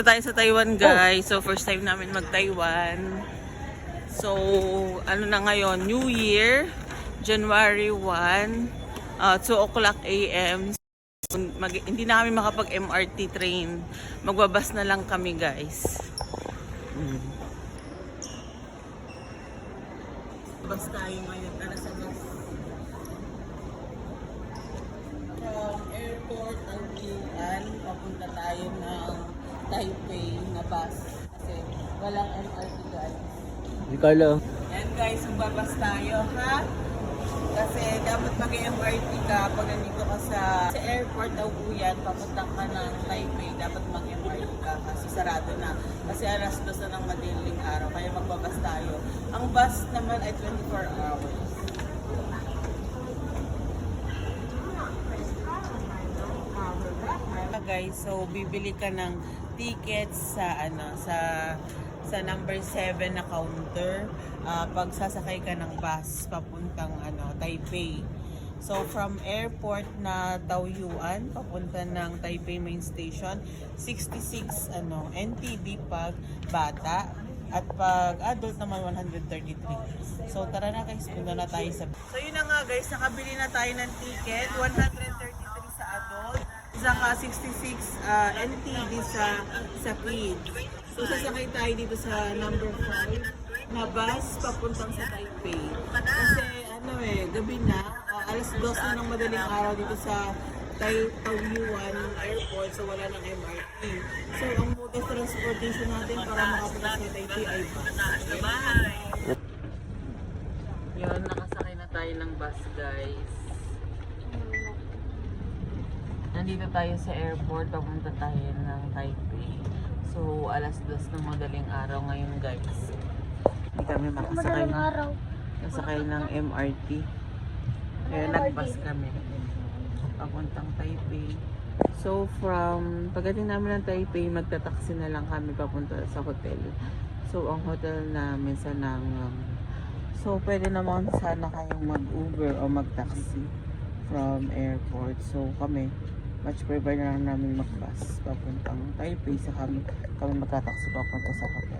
Tayo sa Taiwan guys. So first time namin mag-Taiwan. So ano na ngayon, New Year, January 1, 2 o'clock AM. Hindi na kami makapag MRT train. Magbabas na lang kami guys. Bas tayo ngayon. Tara sa bus. From airport ang Yuan, papunta tayo ng Taipei na bus. Kasi walang MRT guys. Hindi ka lang. And guys, magbabas tayo ha. Kasi dapat mag-MRT ka pag nandito ka sa airport ng Uyan, papunta ka ng Taipei, dapat mag-MRT ka kasi sarado na. Kasi alas 2 na ng madaling araw, kaya magbabas tayo. Ang bus naman ay 24 hours. Guys, so bibili ka ng tickets sa sa number 7 na counter pag sasakay ka ng bus papuntang Taipei. So from airport na Taoyuan papunta ng Taipei main station, 66 NTD pag bata at pag adult naman 133. So tara na guys, punta na tayo sa. So yun na nga guys, nakabili na tayo ng ticket, 133 sa adult, saka 66 NTD sa kids. So sasakay tayo dito sa number 5 na bus papuntang sa Taipei. Kasi gabi na, alas 2 na ng madaling araw dito sa Taoyuan Airport, so wala ng MRT. So ang mode of transportation natin para makapunta sa Taipei ay bus. Yun, nakasakay na tayo ng bus guys. Nandito tayo sa airport, papunta tayo ng Taipei. So, alas 2 ng madaling araw ngayon guys. Hindi kami makasakay ng MRT. Kaya nag-bus kami. Papuntang Taipei. So, pagdating namin ng Taipei, magta-taxi na lang kami papunta sa hotel. So, ang hotel namin sa Nangang. So, pwede naman sana kayong mag-Uber o mag-taxi from airport. So, kami much prefer na lang namin mag-bus papuntang Taipei sa kami magta-taxi papunta sa hotel.